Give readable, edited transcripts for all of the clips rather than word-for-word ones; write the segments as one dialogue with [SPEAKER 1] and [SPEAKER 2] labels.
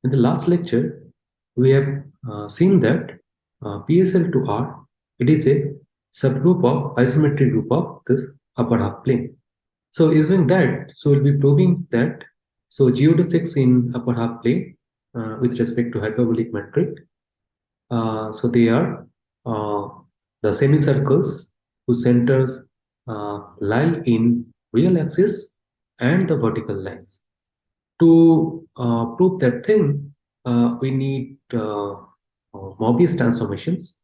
[SPEAKER 1] In the last lecture, we have seen that PSL to R, it is a subgroup of isometric group of this upper half plane. So using that, so we'll be proving that so geodesics in upper half plane with respect to hyperbolic metric. So they are the semicircles whose centers lie in real axis and the vertical lines. To prove that thing, we need Mobius transformations.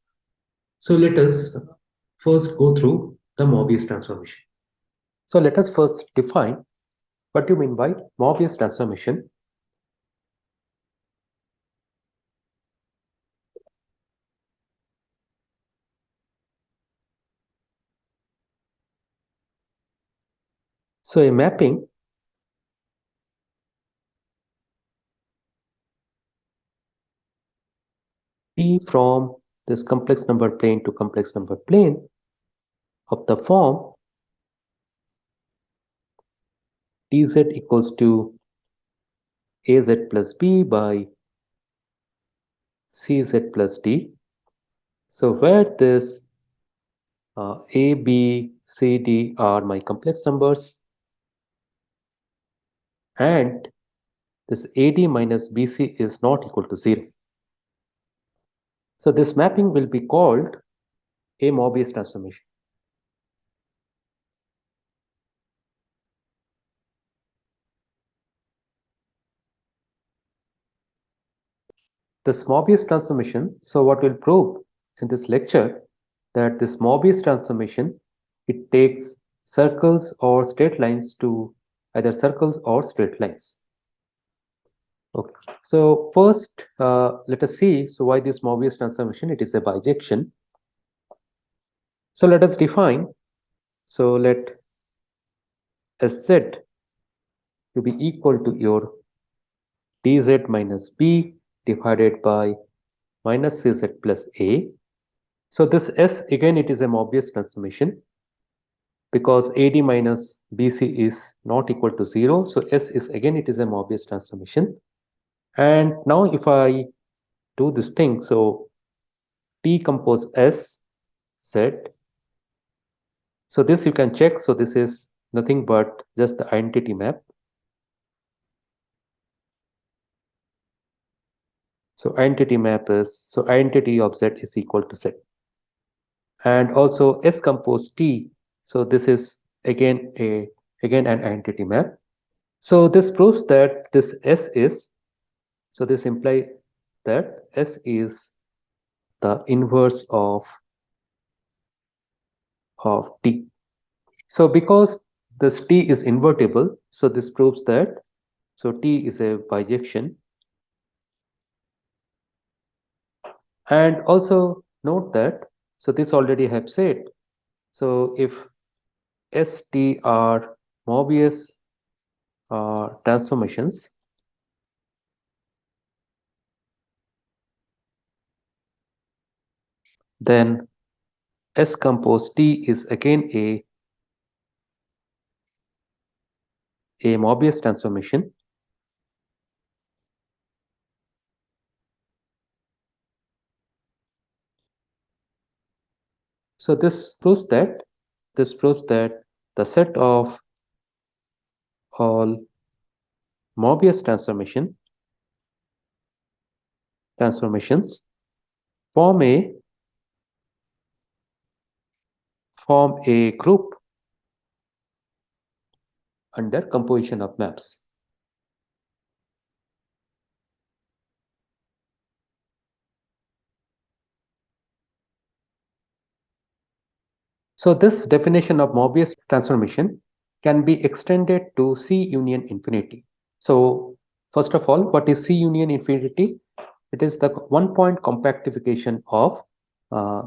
[SPEAKER 1] So let us first go through the Mobius transformation. So let us first define what you mean by Mobius transformation. So a mapping P from this complex number plane to complex number plane of the form dz equals to az plus b by cz plus d. So where this a, b, c, d are my complex numbers and this AD minus BC is not equal to 0. So this mapping will be called a Mobius transformation. This Mobius transformation, so what we'll prove in this lecture, that this Mobius transformation, it takes circles or straight lines to either circles or straight lines. Okay, so first let us see so why this Mobius transformation, it is a bijection. So let us define, so let Sz to be equal to your dz minus b divided by minus cz plus a. So this S again, it is a Mobius transformation because AD minus BC is not equal to 0. So S is again, it is a Mobius transformation. And now if I do this thing, so decompose S, Z. So this you can check. So this is nothing but just the identity map. So identity map is, so identity of Z is equal to Z. And also S compose T. So this is again an identity map. So this proves that this S is, so this implies that S is the inverse of T. So because this T is invertible, so this proves that, so T is a bijection. And also note that, so this already I have said, so if ST are Mobius transformations, then S compose T is again a Mobius transformation. So this proves that the set of all Mobius transformations form a group under composition of maps. So this definition of Mobius transformation can be extended to C union infinity. So first of all, what is C union infinity? It is the one-point compactification of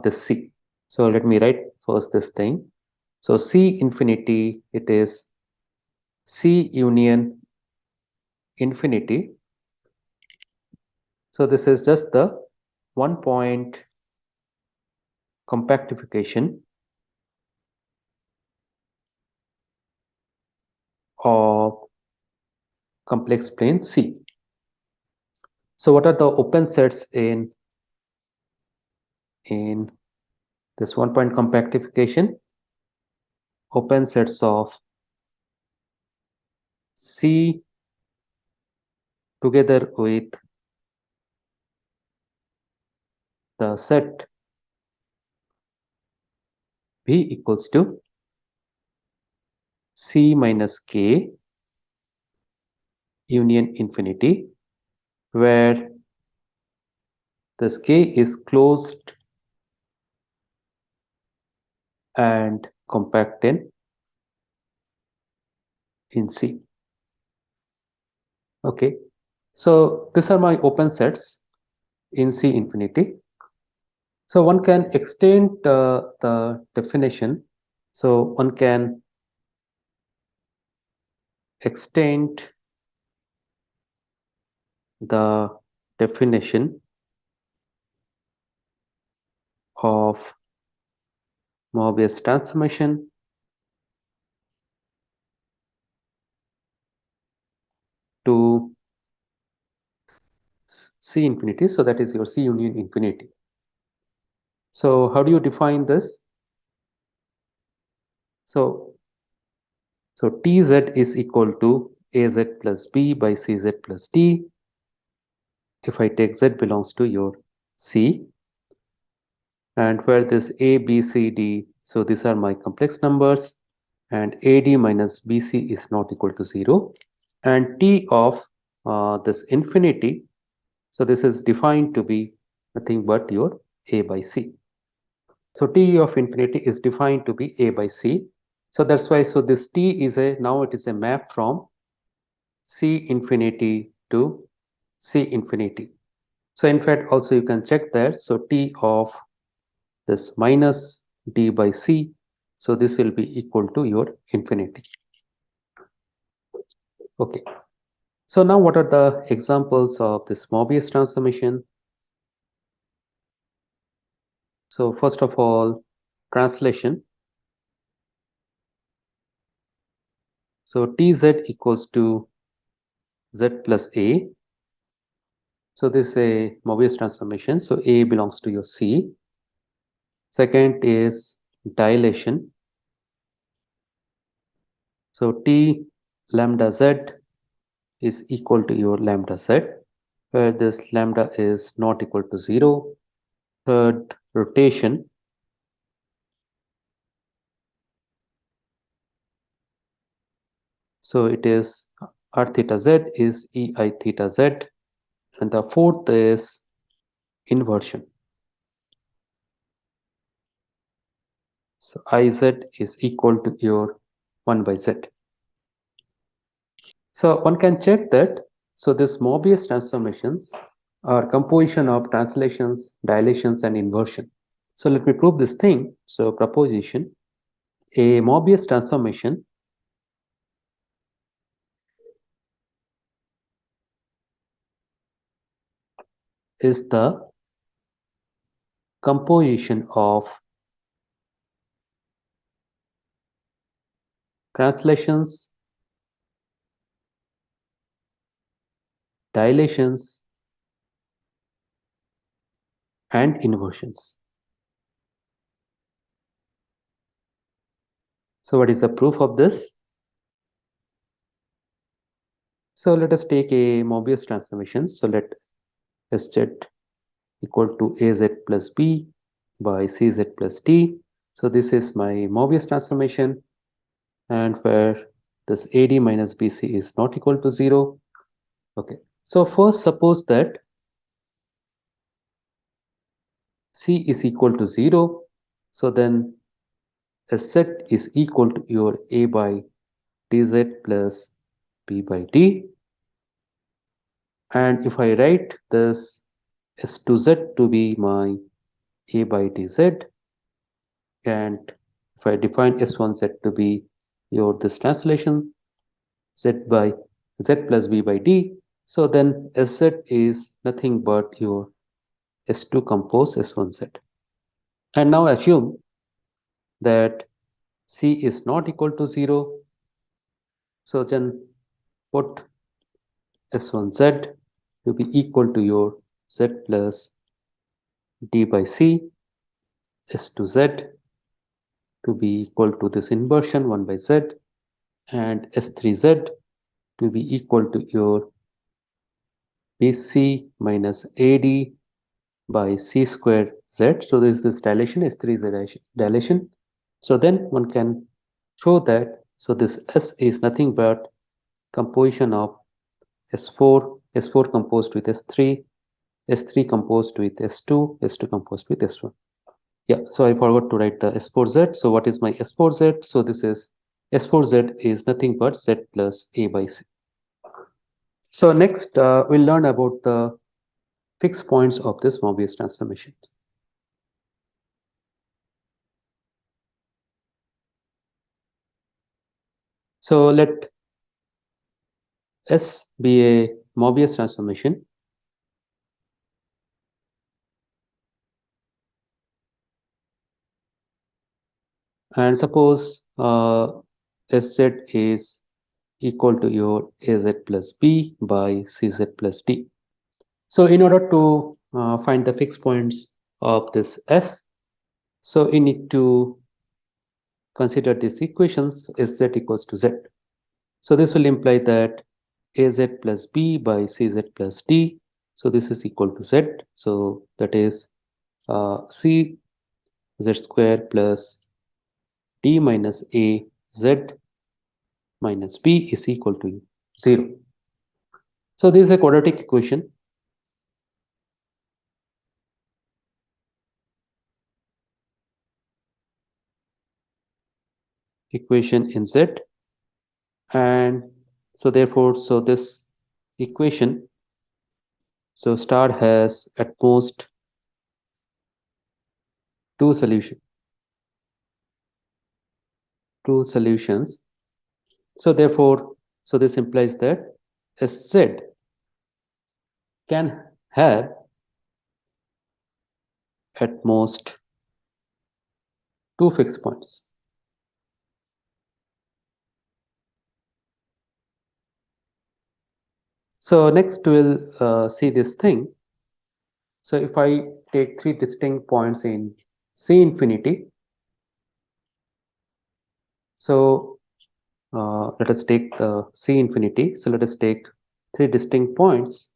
[SPEAKER 1] this C. So let me write first this thing. So C infinity, it is C union infinity. So this is just the one-point compactification of complex plane C. So what are the open sets in this one-point compactification? Open sets of C together with the set B equals to C minus K union infinity, where this K is closed and compact in C. Okay, so these are my open sets in C infinity. So one can extend the definition. So one can extend the definition of Mobius transformation to C infinity. So that is your C union infinity. So how do you define this? So Tz is equal to Az plus B by Cz plus D. If I take Z belongs to your C, and where this A, B, C, D, so these are my complex numbers, and AD minus BC is not equal to 0, and T of this infinity, so this is defined to be nothing but your A by C. So T of infinity is defined to be A by C. So that's why, so this T is now it is a map from C infinity to C infinity. So in fact, also you can check that. So T of this minus D by C, so this will be equal to your infinity. Okay. So now what are the examples of this Mobius transformation? So first of all, translation. So Tz equals to Z plus A. So this is a Mobius transformation. So A belongs to your C. Second is dilation. So T lambda Z is equal to your lambda Z, where this lambda is not equal to 0. Third, rotation. So it is r theta Z is ei theta Z. And the fourth is inversion. So Iz is equal to your 1 by Z. So one can check that. So this Mobius transformations are composition of translations, dilations, and inversion. So let me prove this thing. So proposition, a Mobius transformation is the composition of translations, dilations, and inversions. So what is the proof of this? So let us take a Mobius transformation. So let Sz equal to Az plus B by Cz plus D. So this is my Mobius transformation, and where this AD minus BC is not equal to 0. Okay. So first suppose that C is equal to 0. So then Sz is equal to your A by dz plus B by D. And if I write this S2z to be my A by dz, and if I define S1z to be your this translation Z by Z plus B by D, so then Sz is nothing but your S2 compose S1z. And now assume that C is not equal to 0. So then put S1z to be equal to your z plus d by c, s to z to be equal to this inversion 1 by z, and s3z to be equal to your bc minus ad by c square z. So this dilation is 3z dilation. So then one can show that, so this S is nothing but composition of S4, S4 composed with S3, S3 composed with S2, S2 composed with S1. Yeah, so I forgot to write the S4Z. So what is my S4Z? So this is S4Z is nothing but Z plus A by C. So next we'll learn about the fixed points of this Mobius transformation. So let S be a Mobius transformation. And suppose Sz is equal to your Az plus B by Cz plus D. So in order to find the fixed points of this S, so you need to consider these equations Sz equals to Z. So this will imply that Az plus B by Cz plus D. So this is equal to Z. So that is C Z square plus D minus A Z minus B is equal to 0. So this is a quadratic equation. Equation in Z, and so therefore, so this equation, so star has at most two solutions. So therefore, so this implies that Sz can have at most two fixed points. So next we'll see this thing. So if I take three distinct points in C infinity, so let us take the C infinity. So let us take three distinct points.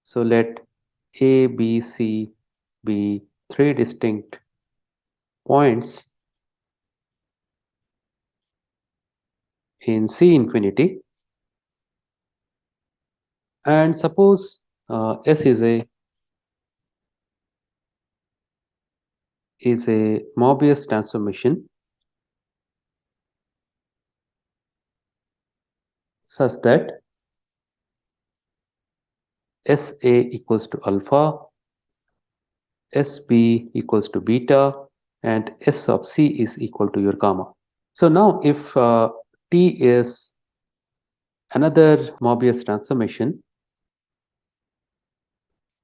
[SPEAKER 1] So let A, B, C be three distinct points in C infinity. And suppose S is a Mobius transformation such that SA equals to alpha, SB equals to beta, and S of C is equal to your gamma. So now if T is another Mobius transformation,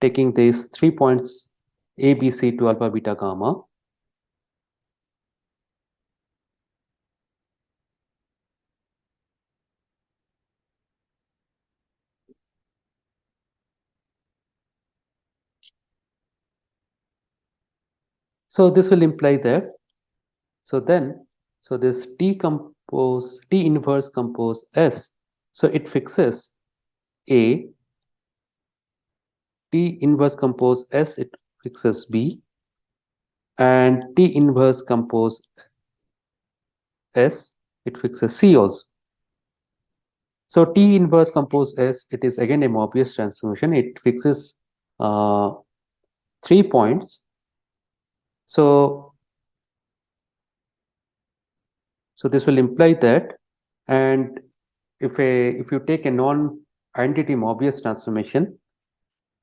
[SPEAKER 1] taking these 3 points A, B, C to alpha, beta, gamma, so this will imply that, so then, so this T inverse compose S, so it fixes A, T inverse compose S, it fixes B, and T inverse compose S, it fixes C also. So T inverse compose S, it is again a Mobius transformation. It fixes 3 points. So this will imply that, and if you take a non-identity Mobius transformation,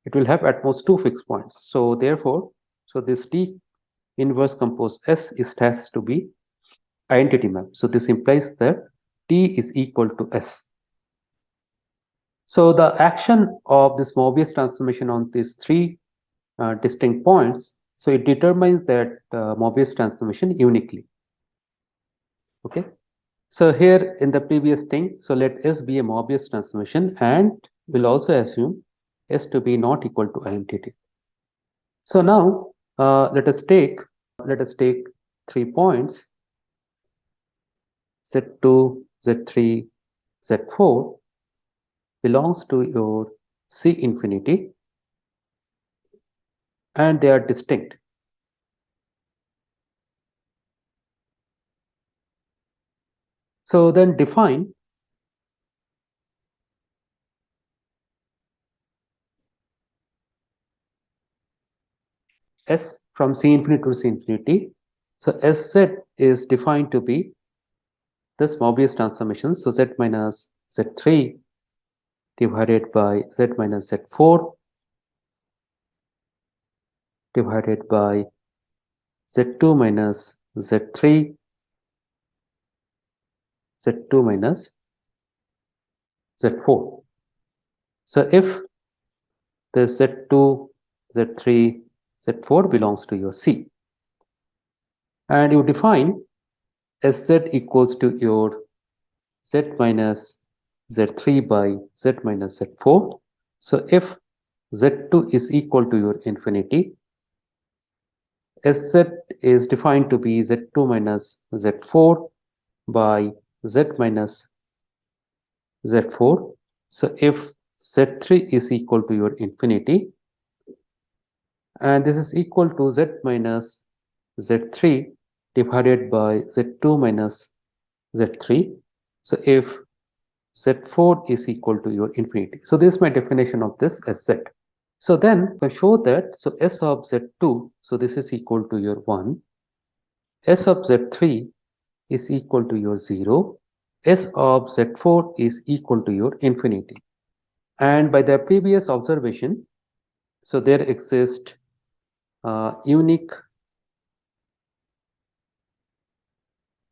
[SPEAKER 1] it will have at most two fixed points. So therefore, so this T inverse compose S has to be identity map. So this implies that T is equal to S. So the action of this Mobius transformation on these three distinct points, so it determines that Mobius transformation uniquely. Okay. So here in the previous thing, so let S be a Mobius transformation, and we'll also assume S to be not equal to identity. So now let us take 3 points Z2, Z3, Z4 belongs to your C infinity and they are distinct. So then define S from C infinity to C infinity. So Sz is defined to be this Mobius transformation. So Z minus Z3 divided by Z minus Z4 divided by Z2 minus Z3 Z2 minus Z4. So if this Z2, Z3, Z4 belongs to your C and you define Sz equals to your Z minus Z3 by Z minus Z4. So if Z2 is equal to your infinity, Sz is defined to be Z2 minus Z4 by Z minus Z4. So if Z3 is equal to your infinity, and this is equal to Z minus Z3 divided by Z2 minus Z3. So if Z4 is equal to your infinity. So this is my definition of this Sz. So then I show that, so S of Z2, so this is equal to your 1. S of Z3 is equal to your 0. S of Z4 is equal to your infinity. And by the previous observation, so there exists unique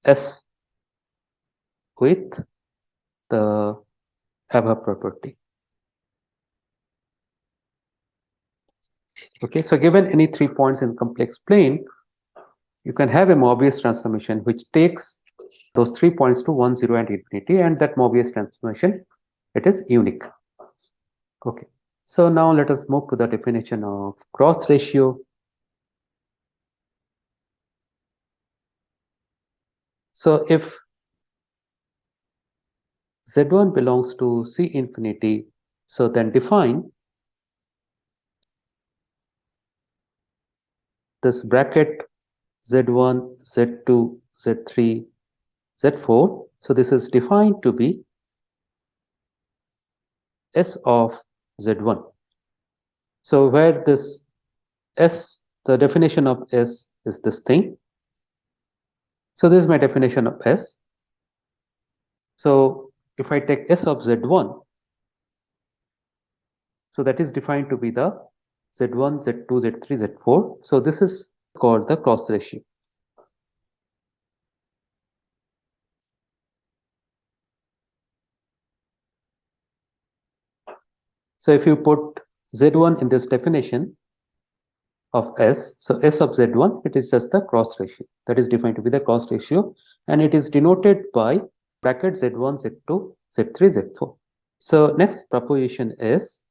[SPEAKER 1] S with the above property. Okay, so given any 3 points in complex plane, you can have a Mobius transformation which takes those 3 points to 1, 0 and infinity, and that Mobius transformation, it is unique. Okay, so now let us move to the definition of cross ratio. So if Z1 belongs to C infinity, so then define this bracket Z1, Z2, Z3, Z4. So this is defined to be S of Z1. So where this S, the definition of S is this thing. So this is my definition of S. So if I take S of Z1, so that is defined to be the Z1, Z2, Z3, Z4. So this is called the cross ratio. So if you put Z1 in this definition of S, so S of Z1, it is just the cross ratio. That is defined to be the cross ratio, and it is denoted by bracket Z1, Z2, Z3, Z4. So next proposition is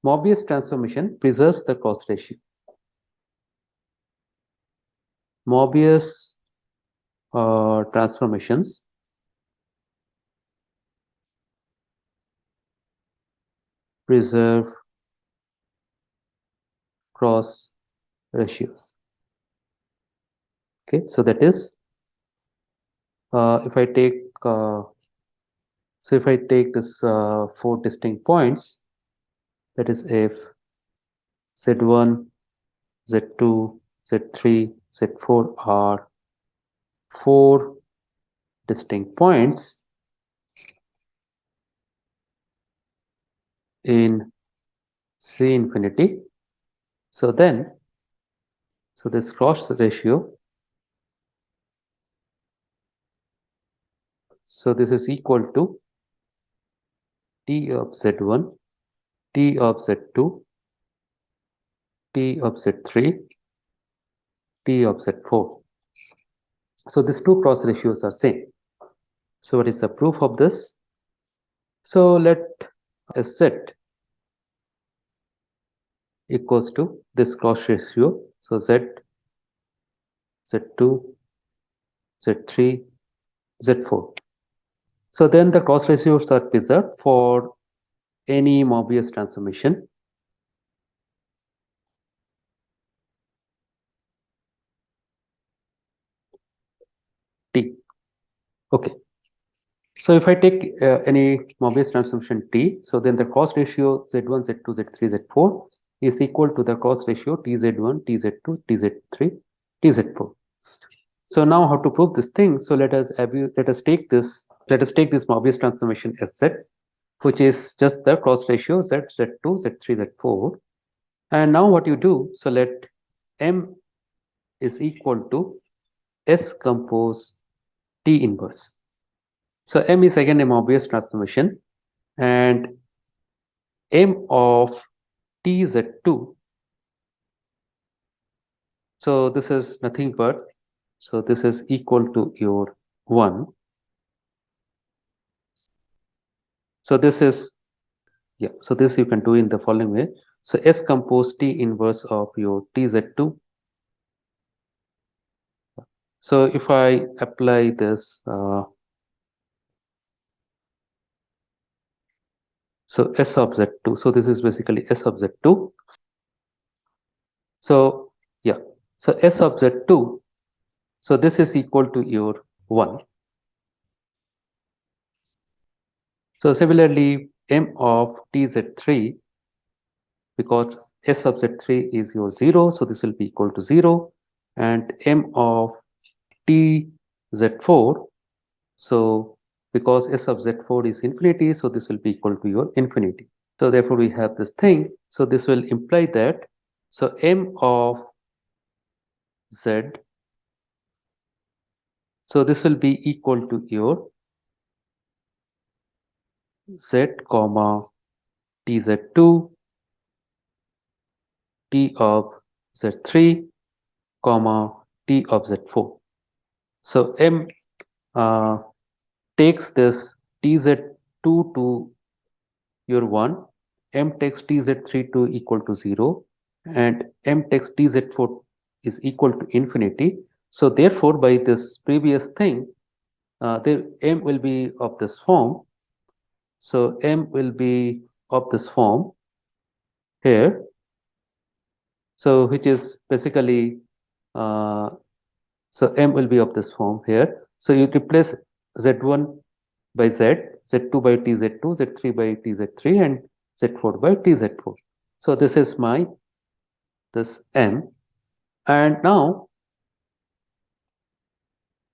[SPEAKER 1] Mobius transformation preserves the cross ratio. Mobius transformations preserve cross ratios. Okay, so that is if I take this 4 distinct points, that is if Z1, Z2, Z3, Z4 are 4 distinct points in C infinity, so then, so this cross ratio, so this is equal to T of Z1, T of Z2, T of Z3, T of Z4. So these 2 cross ratios are same. So what is the proof of this? So let S set equals to this cross ratio. So Z, Z2, Z3, Z4. So then the cross ratios are preserved for any Mobius transformation. T. Okay. So if I take any Mobius transformation T, so then the cross ratio Z1, Z2, Z3, Z4 is equal to the cross ratio TZ1, TZ2, TZ3, TZ4. So now how to prove this thing? So let us take this Mobius transformation as Z, which is just the cross ratio Z, Z2, Z3, Z4. And now what you do, so let M is equal to S compose T inverse. So M is again a Mobius transformation, and M of TZ2. So this is nothing but, so this is equal to your 1. So this is, yeah, so this you can do in the following way. So S compose T inverse of your TZ2. So if I apply this, so S of Z2, so this is basically S of Z2. So yeah, so S of Z2, so this is equal to your 1. So similarly, M of TZ3, because S of Z3 is your 0, so this will be equal to 0. And M of TZ4, so because S of Z4 is infinity, so this will be equal to your infinity. So therefore we have this thing. So this will imply that, so M of Z, so this will be equal to your Z comma TZ2, T of Z3, comma T of Z4. So M takes this TZ2 to your 1, M takes TZ3 to equal to 0, and M takes TZ4 is equal to infinity. So therefore, by this previous thing, there M will be of this form. So M will be of this form here. So which is basically, so M will be of this form here. So you replace Z1 by Z, Z2 by TZ2, Z3 by TZ3, and Z4 by TZ4. So this is my, this M. And now,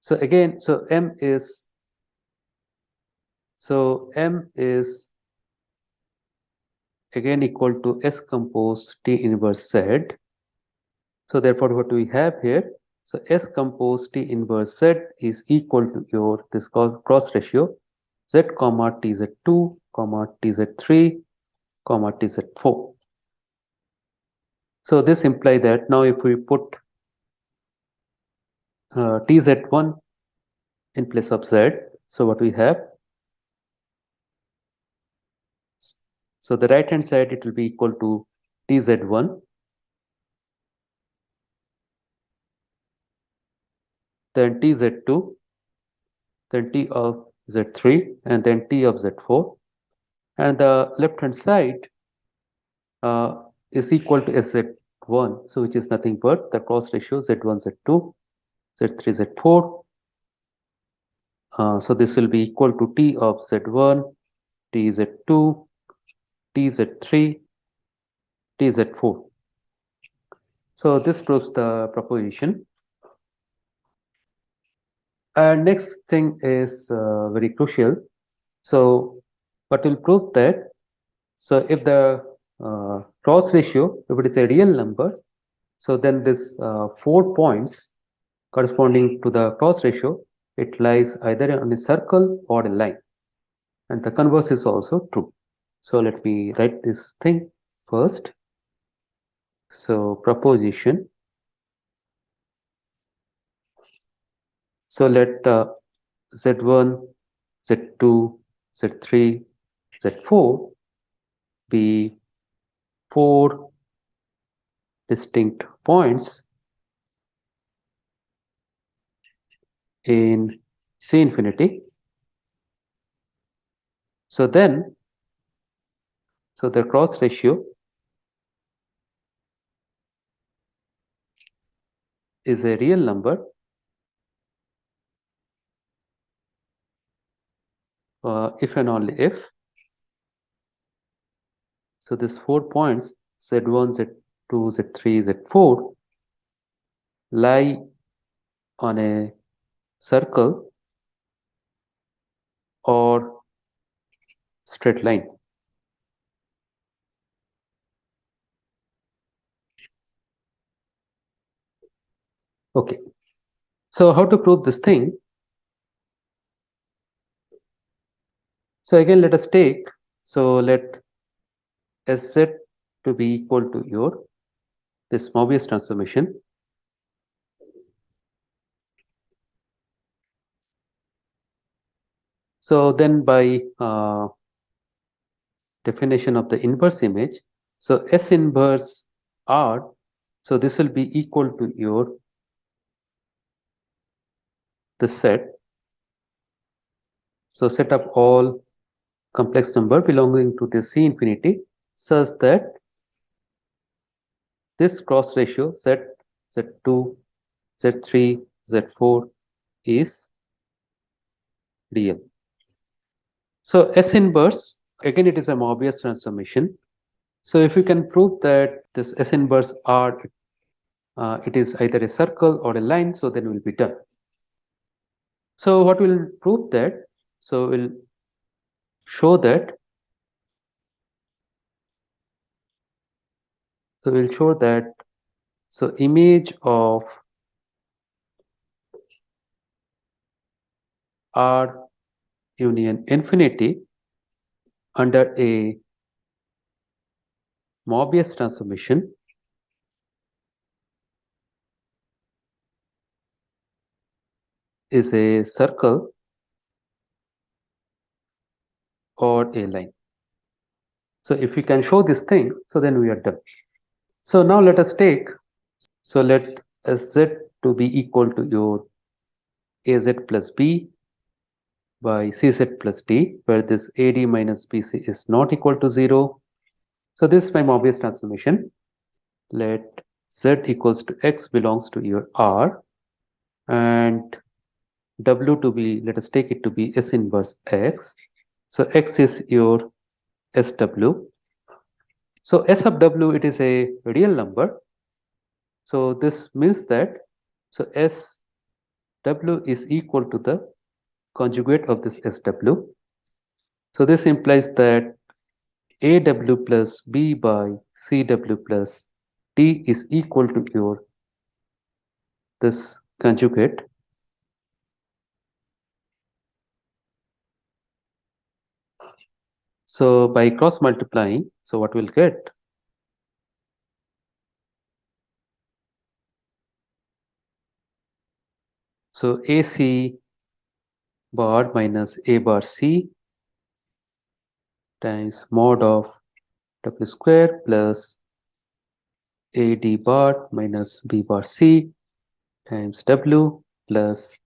[SPEAKER 1] so again, so M is again equal to S compose T inverse Z. So therefore, what we have here, so S compose T inverse Z is equal to your this cross ratio Z comma TZ2 comma TZ3 comma TZ4. So this implies that now if we put TZ1 in place of Z, so what we have, so the right hand side it will be equal to TZ1, then TZ2, then T of Z3, and then T of Z4, and the left hand side is equal to SZ1, so which is nothing but the cross ratio Z1, Z2, Z3, Z4. So this will be equal to T of Z1, TZ2, TZ3, TZ4. So this proves the proposition. And next thing is very crucial. So what will prove that, so if the cross ratio, if it is a real number, so then this 4 points corresponding to the cross ratio, it lies either on a circle or a line. And the converse is also true. So let me write this thing first. So proposition. So let Z1, Z2, Z3, Z4 be 4 distinct points in C infinity. So then, so the cross ratio is a real number if and only if, so these 4 points Z1, Z2, Z3, Z4 lie on a circle or straight line. Okay, so how to prove this thing? So again, let us take, so let Sz to be equal to your this Mobius transformation. So then by definition of the inverse image, so S inverse R, so this will be equal to your the set. So set of all complex number belonging to the C infinity such that this cross ratio Z, Z2, Z3, Z4 is real. So S inverse, again it is a Mobius transformation. So if you can prove that this S inverse R, it is either a circle or a line, so then we'll be done. So what will prove that? So we'll show that. So we'll show that. So image of R union infinity under a Mobius transformation is a circle or a line. So if we can show this thing, so then we are done. So now let us take, so let Sz to be equal to your Az plus B by Cz plus D, where this AD minus BC is not equal to 0. So this is my Mobius transformation. Let Z equals to X belongs to your R, and W to be, let us take it to be S inverse X. So X is your SW. So S of W, it is a real number. So this means that, so SW is equal to the conjugate of this SW. So this implies that AW plus B by CW plus D is equal to your this conjugate. So by cross multiplying, so what we'll get? So AC bar minus A bar C times mod of W square plus AD bar minus B bar C times W plus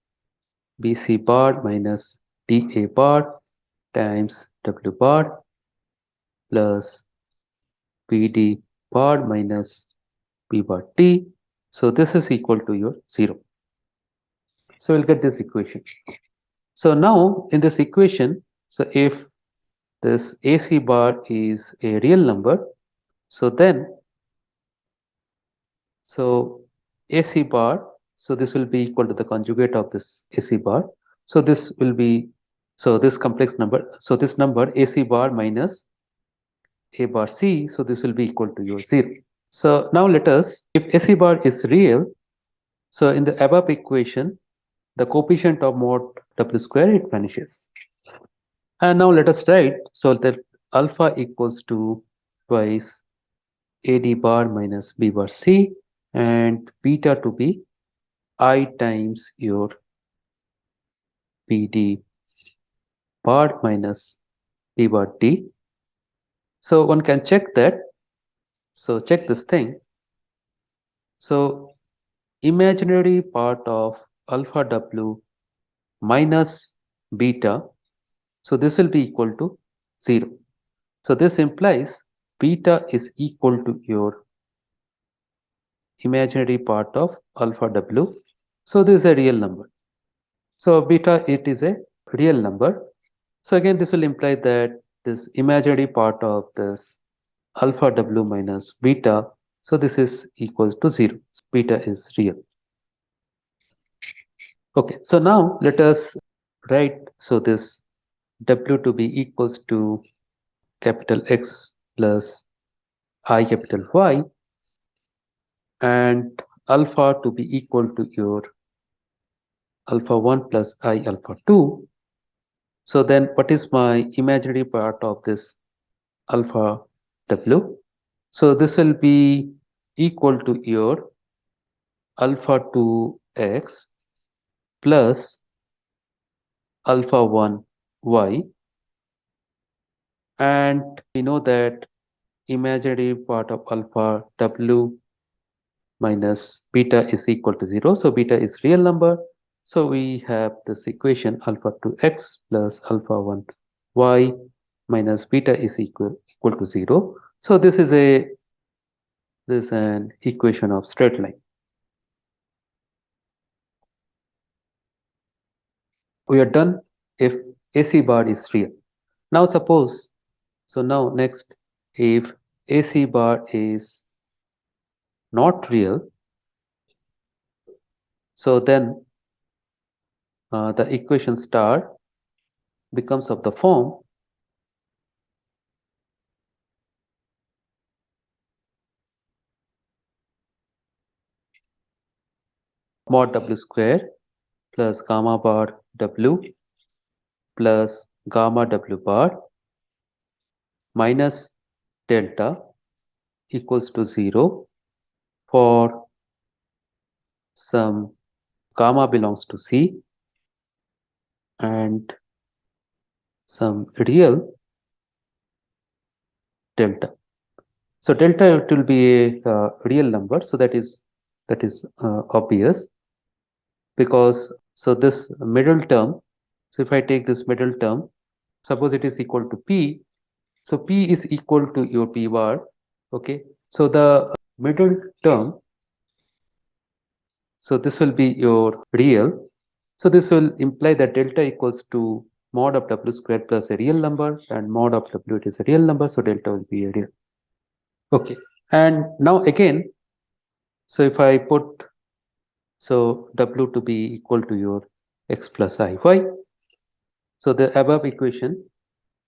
[SPEAKER 1] BC bar minus DA bar times W bar plus PD bar minus P bar T. So this is equal to your 0. So we'll get this equation. So now in this equation, so if this AC bar is a real number, so then, so AC bar, so this will be equal to the conjugate of this AC bar. So this will be, so this complex number, so this number AC bar minus A bar C, so this will be equal to your 0. So now let us, if AC bar is real, so in the above equation, the coefficient of mod W square, it vanishes. And now let us write, so that alpha equals to twice AD bar minus B bar C, and beta to be I times your PD bar minus B bar D. So one can check that. So check this thing. So imaginary part of alpha w minus beta, so this will be equal to 0. So this implies beta is equal to your imaginary part of alpha w. So this is a real number. So beta, it is a real number. So again, this will imply that this imaginary part of this alpha w minus beta, so this is equals to 0. Beta is real. Okay, so now let us write, so this w to be equals to capital X plus I capital Y, and alpha to be equal to your alpha 1 plus I alpha 2. So then what is my imaginary part of this alpha w? So this will be equal to your alpha 2x plus alpha 1 y, and we know that imaginary part of alpha w minus beta is equal to 0. So beta is real number. So we have this equation alpha 2x plus alpha 1 y minus beta is equal to 0. So this is an equation of straight line. We are done if AC bar is real. Now suppose, so now next, if AC bar is not real, so then the equation star becomes of the form mod w square plus gamma bar w plus gamma w bar minus delta equals to 0 for some gamma belongs to C and some real delta. So delta, it will be a real number, so that is obvious, because so this middle term, so if I take this middle term, suppose it is equal to P, so P is equal to your P bar. Okay, so the middle term, so this will be your real. So this will imply that delta equals to mod of w square plus a real number, and mod of w, it is a real number, so delta will be a real. Okay, and now again, so if I put, so w to be equal to your x plus I y, so the above equation,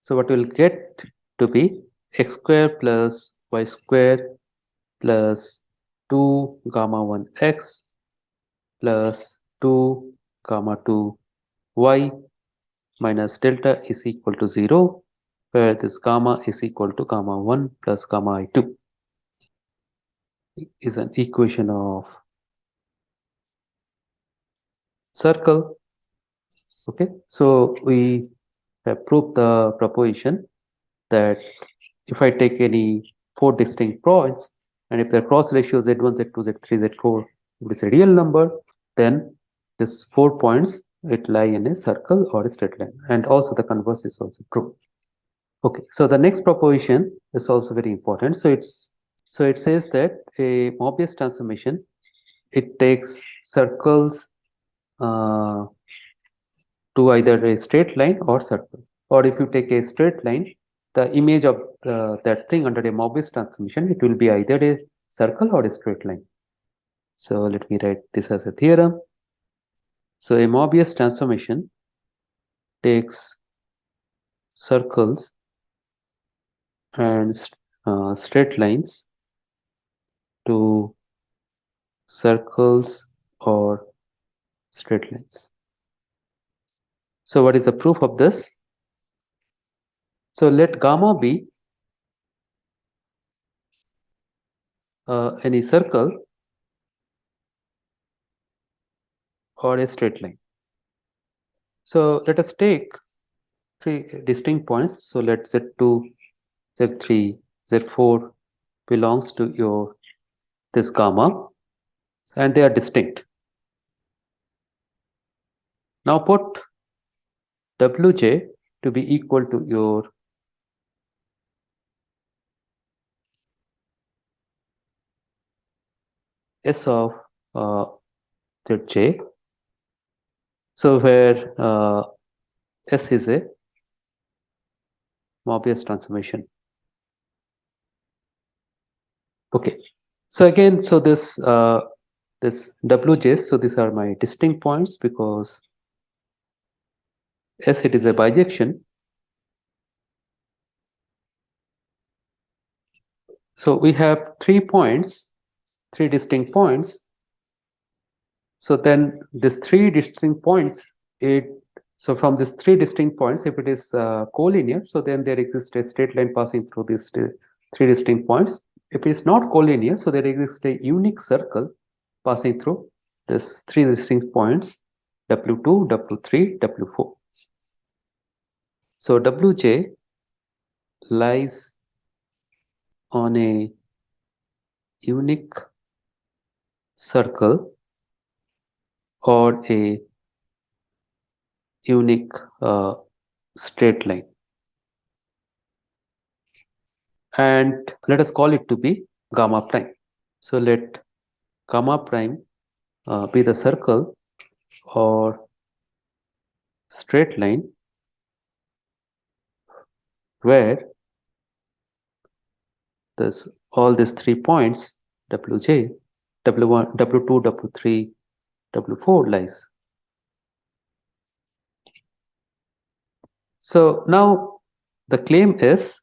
[SPEAKER 1] so what we'll get to be x square plus y square plus 2 gamma 1 x plus 2 gamma 2 y minus delta is equal to 0, where this gamma is equal to gamma 1 plus gamma I2 is an equation of circle. Okay, so we have proved the proposition that if I take any 4 distinct points, and if their cross ratio z1, z2, z3, z4, if it's a real number, then this 4 points, it lie in a circle or a straight line, and also the converse is also true. Okay, so the next proposition is also very important. So it says that a Mobius transformation, it takes circles to either a straight line or circle. Or if you take a straight line, the image of that thing under a Mobius transformation, it will be either a circle or a straight line. So let me write this as a theorem. So a Mobius transformation takes circles and straight lines to circles or straight lines. So what is the proof of this? So let gamma be any circle or a straight line. So let us take 3 distinct points. So let Z2, Z3, Z4 belongs to your this gamma. and they are distinct. Now put Wj to be equal to your S of Zj. So where S is a Mobius transformation. Okay. So again, so this Wj's, so these are my distinct points because S it is a bijection. So we have 3 points, 3 distinct points. So then these 3 distinct points, so from these 3 distinct points, if it is collinear, so then there exists a straight line passing through these 3 distinct points. If it is not collinear, so there exists a unique circle passing through these 3 distinct points, W2, W3, W4. So Wj lies on a unique circle or a unique straight line, and let us call it to be gamma prime. So let gamma prime be the circle or straight line where this all these 3 points Wj, W1, W2, W3, W4 lies. So now the claim is,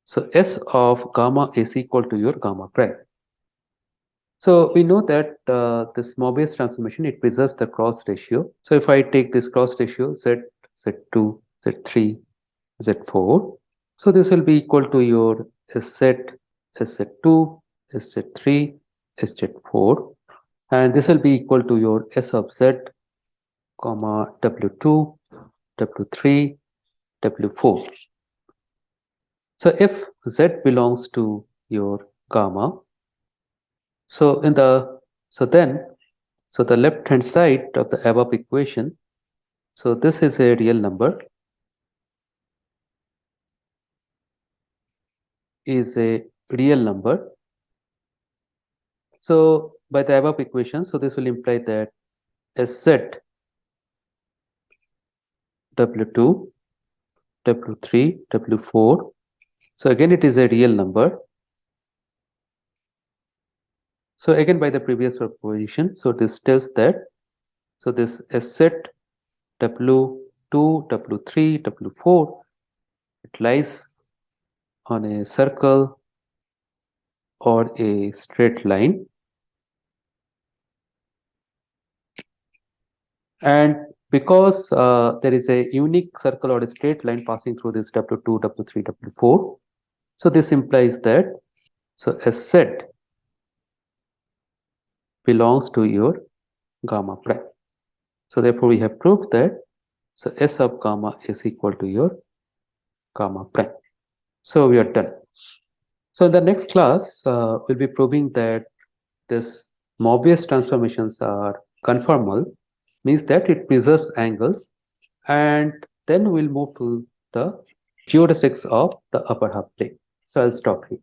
[SPEAKER 1] so S of gamma is equal to your gamma prime. So we know that this Mobius transformation, it preserves the cross ratio. So if I take this cross ratio Z, Z2, Z3, Z4, so this will be equal to your SZ, SZ2, SZ3, SZ4, and this will be equal to your S of Z, comma W2, W3, W4. So if Z belongs to your gamma, so the left hand side of the above equation, so this is a real number, is a real number. So by the above equation, so this will imply that Sz, W2, W3, W4, so again it is a real number. So again by the previous proposition, so this tells that, so this Sz, W2, W3, W4, it lies on a circle or a straight line, and because there is a unique circle or a straight line passing through this W2, W3, W4, so this implies that, so Sz belongs to your gamma prime. So therefore we have proved that, so S of gamma is equal to your gamma prime. So we are done. So in the next class, we'll be proving that this Mobius transformations are conformal, means that it preserves angles, and then we'll move to the geodesics of the upper half plane. So I'll stop here.